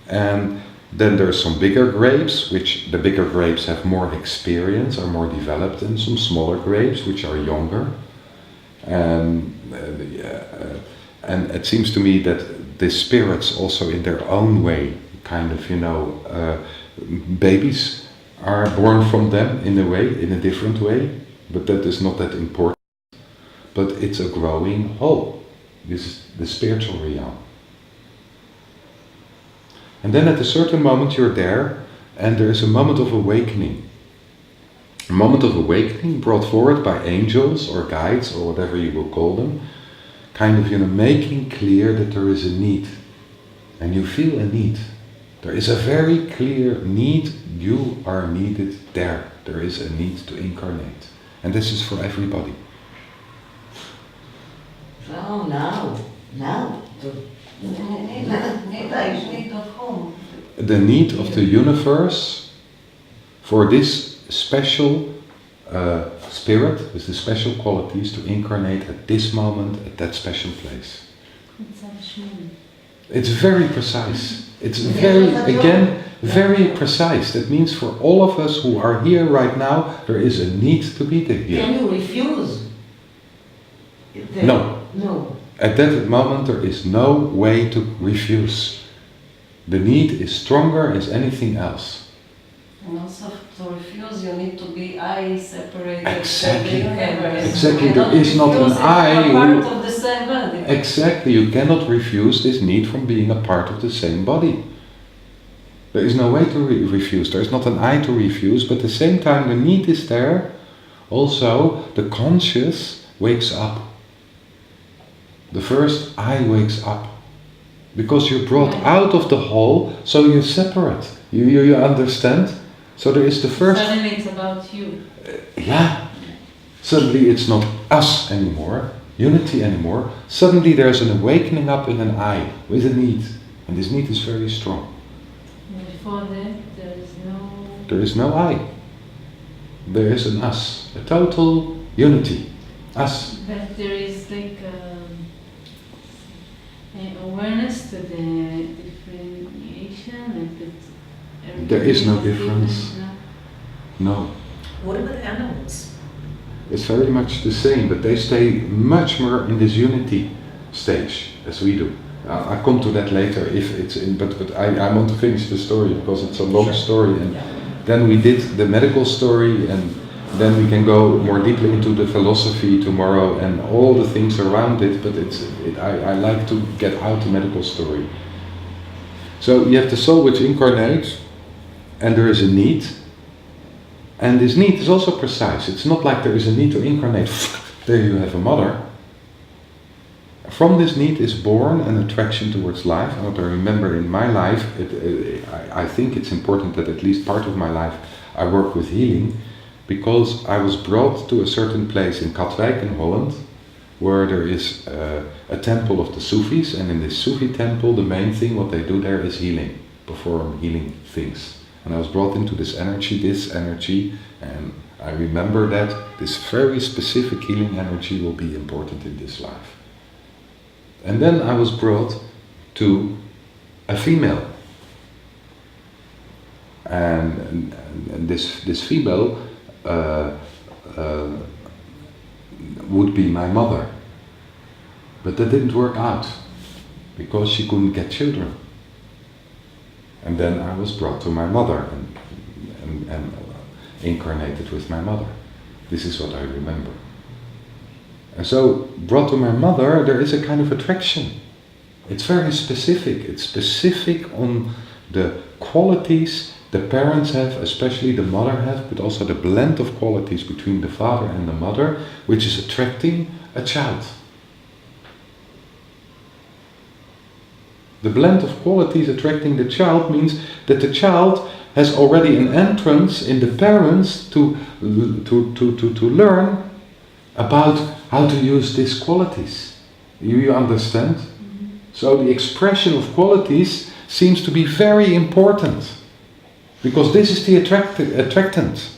Speaker 1: And then there's some bigger grapes, which the bigger grapes have more experience, are more developed, and some smaller grapes, which are younger. And it seems to me that the spirits also in their own way, kind of, you know, babies are born from them in a way, in a different way, but that is not that important. But it's a growing whole. This is the spiritual realm. And then at a certain moment you're there, and there is a moment of awakening. A moment of awakening brought forward by angels or guides or whatever you will call them, kind of, making clear that there is a need. And you feel a need. There is a very clear need. You are needed there. There is a need to incarnate. And this is for everybody.
Speaker 4: Oh, now.
Speaker 2: Need of whom?
Speaker 1: The need of the universe for this special spirit with the special qualities to incarnate at this moment, at that special place. It's very precise. It's very precise. That means for all of us who are here right now, there is a need to be here.
Speaker 4: Can you refuse?
Speaker 1: No.
Speaker 4: No.
Speaker 1: At that moment there is no way to refuse. The need is stronger as anything else.
Speaker 2: And also to refuse you need to be I separated.
Speaker 1: Exactly.
Speaker 2: from the universe.
Speaker 1: Exactly.
Speaker 2: You
Speaker 1: There
Speaker 2: cannot
Speaker 1: is not an
Speaker 2: refuse it,
Speaker 1: I
Speaker 2: you are
Speaker 1: who-
Speaker 2: part of the same body.
Speaker 1: Exactly, you cannot refuse this need from being a part of the same body. There is no way to refuse. There is not an I to refuse, but at the same time the need is there. Also, the conscious wakes up. The first I wakes up. Because you're brought out of the whole, so you're separate. You understand? So there is the first...
Speaker 5: Suddenly it's about you.
Speaker 1: Yeah. Suddenly it's not us anymore, unity anymore. Suddenly there's an awakening up in an I, with a need. And this need is very strong.
Speaker 5: Before that,
Speaker 1: There is no I. There is an us. A total unity. Us.
Speaker 5: But there is like an awareness to the differentiation, like that.
Speaker 1: There is no
Speaker 5: everything
Speaker 1: difference.
Speaker 5: different,
Speaker 1: No.
Speaker 3: What about animals?
Speaker 1: It's very much the same, but they stay much more in this unity stage as we do. I'll come to that later if it's in, but I want to finish the story because it's a long story, and then we did the medical story, and then we can go more deeply into the philosophy tomorrow and all the things around it, but I like to get out the medical story. So you have the soul which incarnates, and there is a need. And this need is also precise. It's not like there is a need to incarnate. There you have a mother. From this need is born an attraction towards life. And what I remember in my life, I think it's important that at least part of my life I work with healing, because I was brought to a certain place in Katwijk in Holland, where there is a temple of the Sufis, and in this Sufi temple the main thing what they do there is healing, perform healing things. And I was brought into this energy, and I remember that this very specific healing energy will be important in this life. And then I was brought to a female. And this female would be my mother. But that didn't work out, because she couldn't get children. And then I was brought to my mother and incarnated with my mother. This is what I remember. And so, brought to my mother, there is a kind of attraction. It's very specific. It's specific on the qualities the parents have, especially the mother has, but also the blend of qualities between the father and the mother, which is attracting a child. The blend of qualities attracting the child means that the child has already an entrance in the parents to learn about how to use these qualities. You understand? Mm-hmm. So the expression of qualities seems to be very important, because this is the attractant.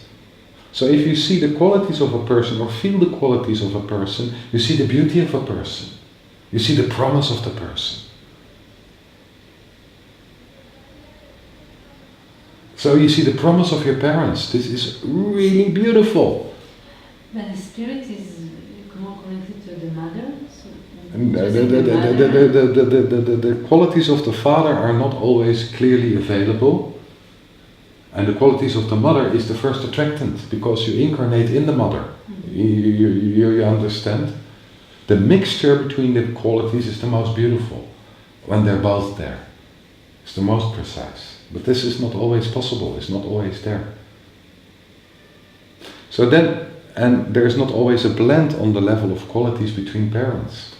Speaker 1: So if you see the qualities of a person or feel the qualities of a person, you see the beauty of a person. You see the promise of the person. So you see the promise of your parents. This is really beautiful.
Speaker 5: But the spirit is more connected to the mother. So
Speaker 1: and the qualities of the father are not always clearly available. And the qualities of the mother is the first attractant, because you incarnate in the mother. Mm-hmm. You understand? The mixture between the qualities is the most beautiful when they're both there. It's the most precise. But this is not always possible, it's not always there. So then, and there is not always a blend on the level of qualities between parents.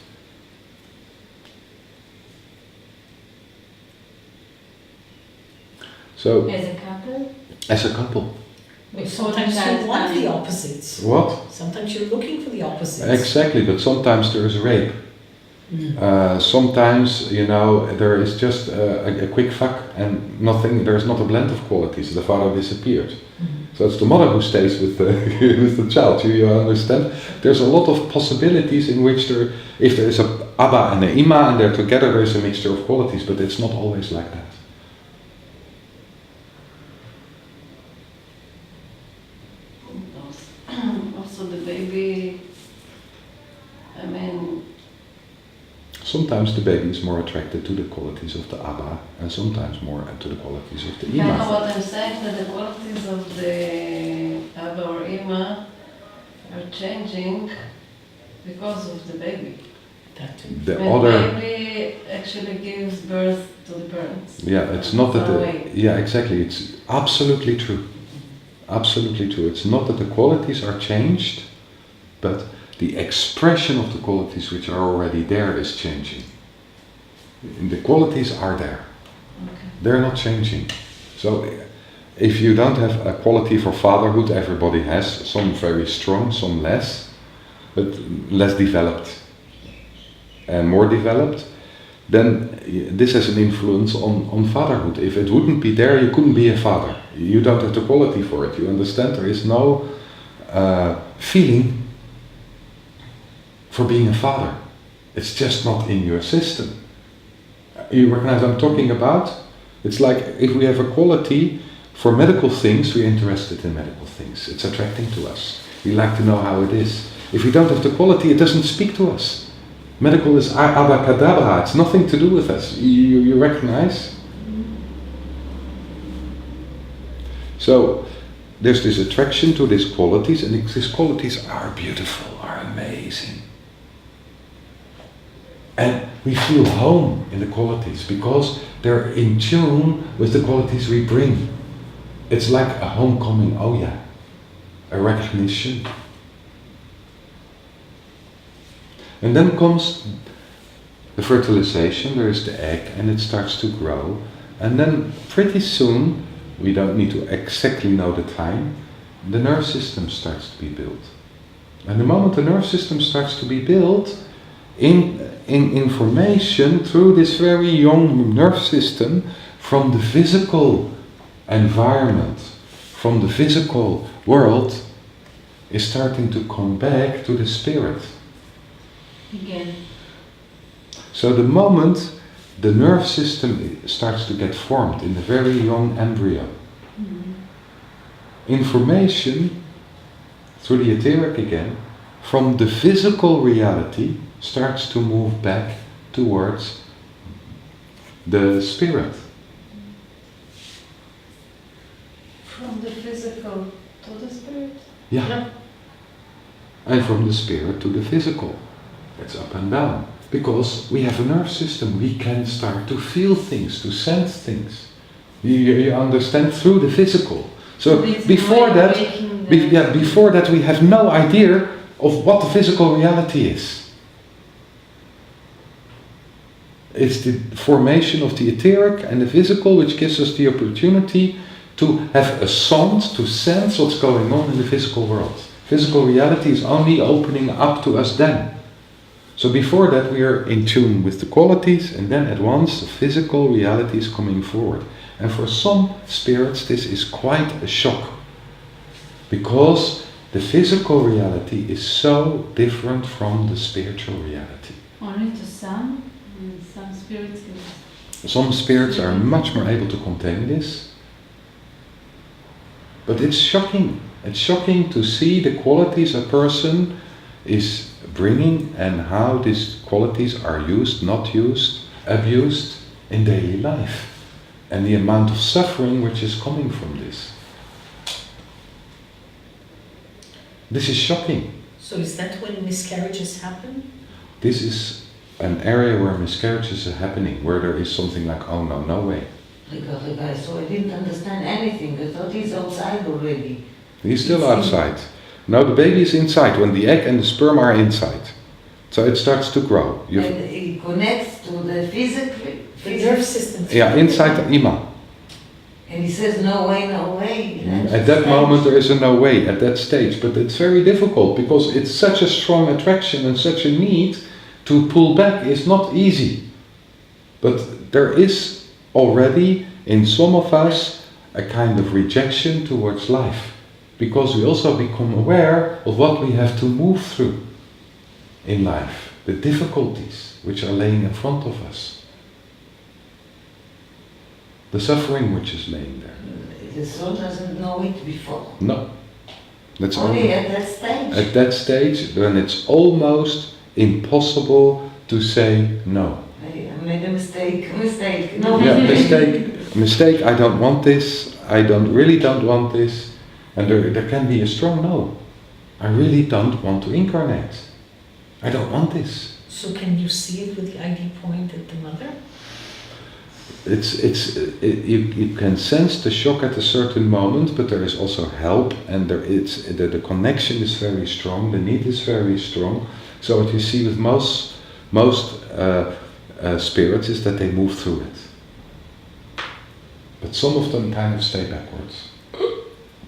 Speaker 1: So,
Speaker 5: As a couple?
Speaker 1: as a couple.
Speaker 3: But sometimes you want the opposites.
Speaker 1: What?
Speaker 3: Sometimes you're looking for the opposites.
Speaker 1: Exactly, but sometimes there is rape. Sometimes, there is just a quick fuck and nothing, there is not a blend of qualities. The father disappeared. So it's the mother who stays with the, with the child, you understand? There's a lot of possibilities in which if there is a Abba and a Ima and they're together, there's a mixture of qualities, but it's not always like that.
Speaker 2: Also the baby,
Speaker 1: Sometimes the baby is more attracted to the qualities of the Abba and sometimes more to the qualities of the Ima.
Speaker 2: You know what I'm saying, that the qualities of the Abba or Ima are changing because of the baby.
Speaker 1: The
Speaker 2: baby actually gives birth to the parents.
Speaker 1: Yeah, it's not that yeah, exactly, it's absolutely true. Absolutely true. It's not that the qualities are changed, but the expression of the qualities which are already there is changing. And the qualities are there.
Speaker 2: Okay.
Speaker 1: They're not changing. So if you don't have a quality for fatherhood, everybody has, some very strong, some less, but less developed and more developed, then this has an influence on fatherhood. If it wouldn't be there, you couldn't be a father. You don't have the quality for it, you understand? There is no feeling for being a father. It's just not in your system. You recognize what I'm talking about? It's like if we have a quality for medical things, we're interested in medical things. It's attracting to us. We like to know how it is. If we don't have the quality, it doesn't speak to us. Medical is abacadabra, it's nothing to do with us. You recognize? So there's this attraction to these qualities, and these qualities are beautiful, are amazing. And we feel home in the qualities because they're in tune with the qualities we bring. It's like a homecoming, oh yeah, a recognition. And then comes the fertilization, there is the egg and it starts to grow. And then pretty soon, we don't need to exactly know the time, the nerve system starts to be built. And the moment the nerve system starts to be built, in information through this very young nerve system from the physical environment, from the physical world, is starting to come back to the spirit.
Speaker 5: Again.
Speaker 1: So the moment the nerve system starts to get formed in the very young embryo, information through the etheric again, from the physical reality starts to move back towards the spirit.
Speaker 2: From the physical to the spirit?
Speaker 1: Yeah. And from the spirit to the physical. It's up and down. Because we have a nerve system, we can start to feel things, to sense things. You understand, through the physical. So before that, before that we have no idea of what the physical reality is. It's the formation of the etheric and the physical which gives us the opportunity to have a sond, to sense what's going on in the physical world. Physical reality is only opening up to us then. So before that we are in tune with the qualities, and then at once the physical reality is coming forward. And for some spirits this is quite a shock, because the physical reality is so different from the spiritual reality.
Speaker 5: Only to some spirits can...
Speaker 1: Some spirits are much more able to contain this. But it's shocking. It's shocking to see the qualities a person is bringing and how these qualities are used, not used, abused in daily life. And the amount of suffering which is coming from this. This is shocking.
Speaker 3: So is that when miscarriages happen?
Speaker 1: This is an area where miscarriages are happening, where there is something like, oh no, no way.
Speaker 4: so I didn't understand anything. I thought he's outside already.
Speaker 1: He's still outside. No, the baby is inside, when the egg and the sperm are inside. So it starts to grow.
Speaker 4: And it connects to the
Speaker 3: The nerve system.
Speaker 1: Yeah, inside the ima.
Speaker 4: And he says, no way, no way.
Speaker 1: At that moment there is a no way, at that stage. But it's very difficult, because it's such a strong attraction and such a need to pull back is not easy. But there is already in some of us a kind of rejection towards life. Because we also become aware of what we have to move through in life. The difficulties which are laying in front of us. The suffering which is laying there.
Speaker 4: The soul doesn't know it before.
Speaker 1: No. That's
Speaker 4: Only at that stage.
Speaker 1: At that stage, when it's almost impossible to say no.
Speaker 4: I made a mistake. No.
Speaker 1: Yeah, mistake, I don't want this, really don't want this. And there can be a strong no. I really don't want to incarnate. I don't want this.
Speaker 3: So can you see it with the ID point at the mother?
Speaker 1: You can sense the shock at a certain moment, but there is also help, and the connection is very strong, the need is very strong. So what you see with most spirits is that they move through it. But some of them kind of stay backwards,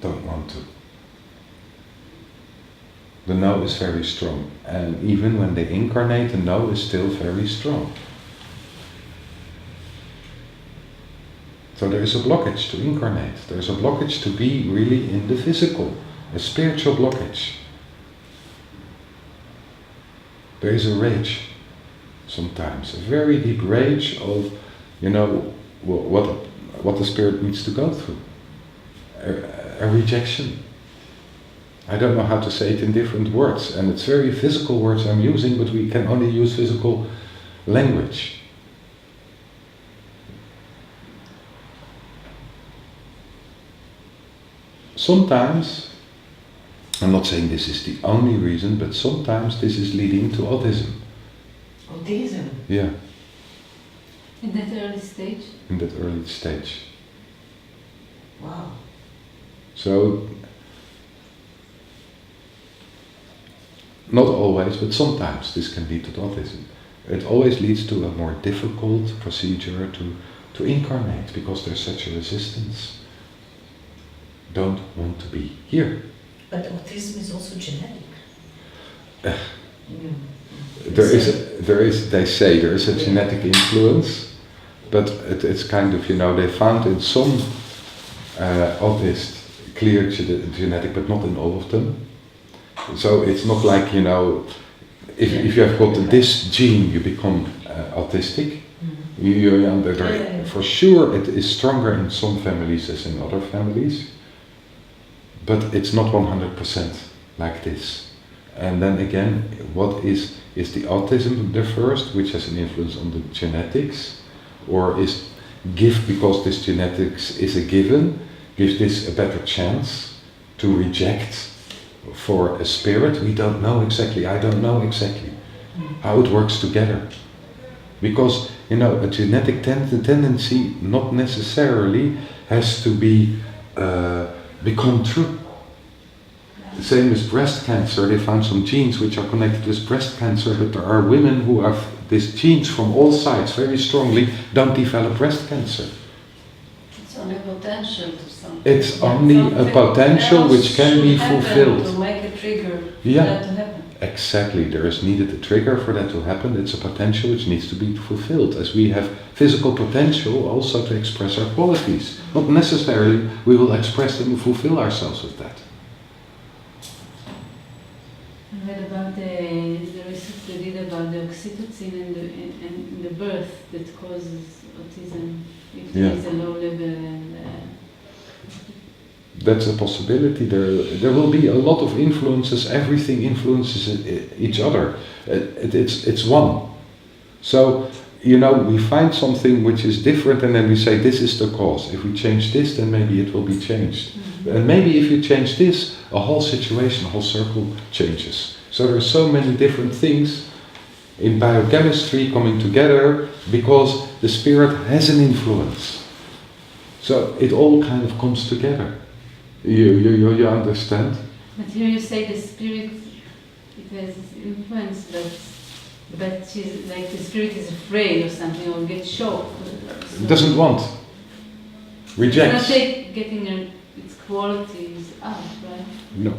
Speaker 1: don't want to. The no is very strong, and even when they incarnate, the no is still very strong. So there is a blockage to incarnate. There is a blockage to be really in the physical, a spiritual blockage. There is a rage, sometimes, a very deep rage of, what the spirit needs to go through. A rejection. I don't know how to say it in different words, and it's very physical words I'm using, but we can only use physical language. Sometimes, I'm not saying this is the only reason, but sometimes this is leading to autism.
Speaker 4: Autism?
Speaker 1: Yeah.
Speaker 5: In that early stage?
Speaker 1: In that early stage.
Speaker 4: Wow.
Speaker 1: So, not always, but sometimes this can lead to autism. It always leads to a more difficult procedure to incarnate, because there's such a resistance. Don't want to be here.
Speaker 3: But autism is also genetic.
Speaker 1: They say there is a genetic influence, but it's kind of, they found in some autists clear genetic, but not in all of them. So it's not like, if you have got this gene, you become autistic. For sure it is stronger in some families as in other families. But it's not 100% like this. And then again, what is the autism the first, which has an influence on the genetics? Or is gift, because this genetics is a given, gives this a better chance to reject for a spirit? We don't know exactly, I don't know exactly how it works together. Because, a genetic tendency not necessarily has to become true. The same as breast cancer, they found some genes which are connected with breast cancer, but there are women who have these genes from all sides very strongly, don't develop breast cancer.
Speaker 2: It's only potential to something.
Speaker 1: It's only a potential which can be fulfilled.
Speaker 2: To make a trigger for
Speaker 1: Yeah.
Speaker 2: that to happen.
Speaker 1: Exactly, there is needed a trigger for that to happen. It's a potential which needs to be fulfilled, as we have physical potential also to express our qualities. Not necessarily we will express them and fulfill ourselves with that.
Speaker 5: I read about the research they did about the oxytocin and the birth that causes autism if there is a low level and
Speaker 1: that's a possibility. There will be a lot of influences. Everything influences each other. It's one. So, we find something which is different, and then we say this is the cause. If we change this, then maybe it will be changed. Mm-hmm. And maybe if you change this, a whole situation, a whole circle changes. So there are so many different things in biochemistry coming together because the spirit has an influence. So it all kind of comes together. You understand?
Speaker 5: But here you say the spirit, it has this influence, but she's like the spirit is afraid or something, or gets shocked. So
Speaker 1: Doesn't want. Rejects.
Speaker 5: It's not like getting its qualities out, right?
Speaker 1: No.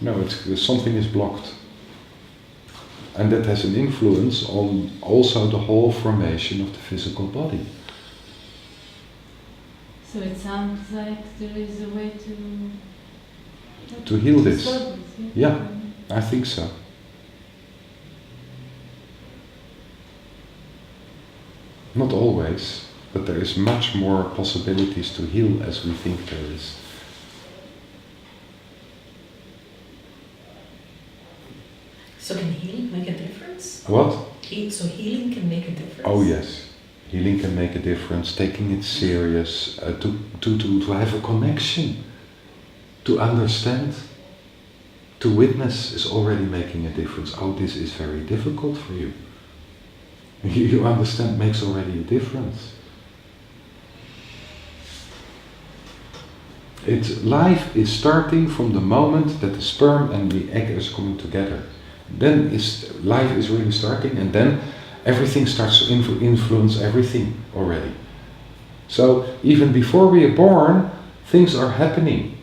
Speaker 1: No, something is blocked. And that has an influence on also the whole formation of the physical body.
Speaker 5: So it sounds like there is a way
Speaker 1: to heal this.
Speaker 5: solve this,
Speaker 1: Yeah, I think so. Not always, but there is much more possibilities to heal as we think there is.
Speaker 3: So can healing make a difference?
Speaker 1: What?
Speaker 3: So healing can make a difference?
Speaker 1: Oh yes. Healing can make a difference, taking it serious, to have a connection, to understand, to witness is already making a difference. Oh, this is very difficult for you. You understand makes already a difference. Life is starting from the moment that the sperm and the egg is coming together. Then life is really starting, and then everything starts to influence everything already. So even before we are born, things are happening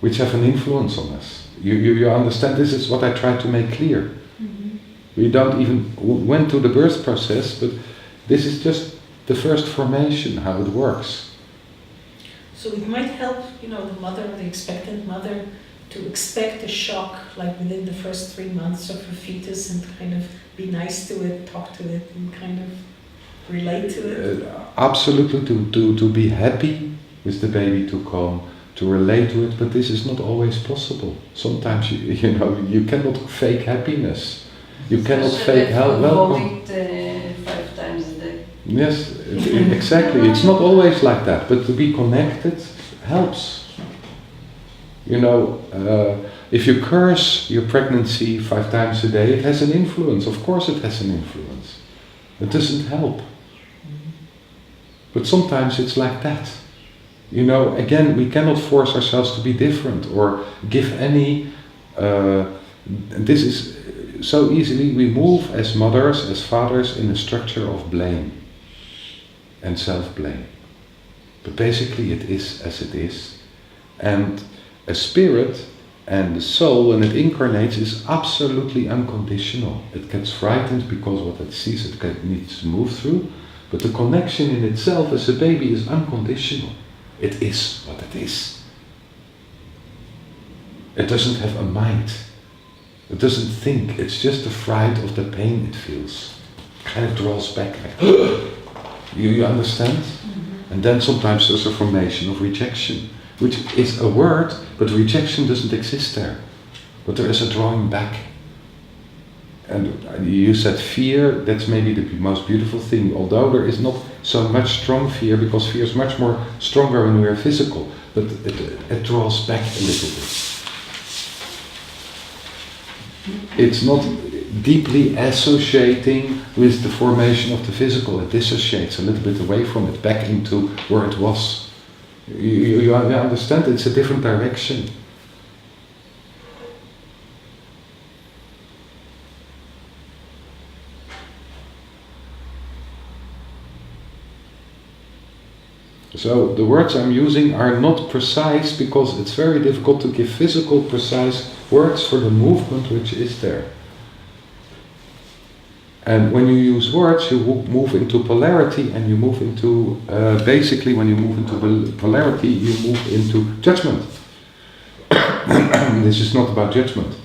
Speaker 1: which have an influence on us. You understand? This is what I try to make clear.
Speaker 5: Mm-hmm.
Speaker 1: We don't even went to the birth process, but this is just the first formation, how it works.
Speaker 3: So it might help, the mother, the expectant mother, to expect a shock, like within the first 3 months of her fetus, and kind of be nice to it, talk to it, and kind of relate to it.
Speaker 1: Absolutely, to be happy with the baby to come, to relate to it, but this is not always possible. Sometimes you cannot fake happiness. You cannot fake welcome.
Speaker 2: Vomit 5 times a day.
Speaker 1: Yes, exactly. It's not always like that, but to be connected helps. If you curse your pregnancy 5 times a day, it has an influence. Of course it has an influence. It doesn't help. But sometimes it's like that. Again, we cannot force ourselves to be different or give any... this is so easily, we move as mothers, as fathers, in a structure of blame and self-blame. But basically it is as it is. And a spirit and the soul, when it incarnates, is absolutely unconditional. It gets frightened because what it sees it needs to move through, but the connection in itself as a baby is unconditional. It is what it is. It doesn't have a mind. It doesn't think. It's just the fright of the pain it feels. It kind of draws back like, you understand?
Speaker 5: Mm-hmm.
Speaker 1: And then sometimes there's a formation of rejection, which is a word, but rejection doesn't exist there. But there is a drawing back. And you said fear, that's maybe the most beautiful thing, although there is not so much strong fear, because fear is much more stronger when we are physical, but it draws back a little bit. It's not deeply associating with the formation of the physical, it dissociates a little bit away from it, back into where it was. You understand? It's a different direction. So the words I'm using are not precise because it's very difficult to give physical precise words for the movement which is there. And when you use words, you move into polarity, and you move into, basically when you move into polarity, you move into judgment. This is not about judgment.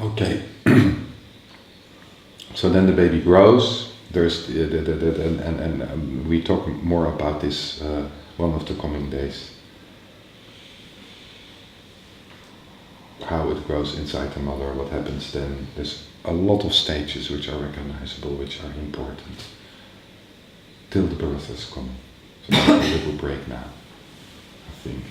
Speaker 1: Okay. So then the baby grows. There's and we talk more about this one of the coming days. How it grows inside the mother, what happens then. There's a lot of stages which are recognizable, which are important. Till the birth is coming. So a little break now, I think.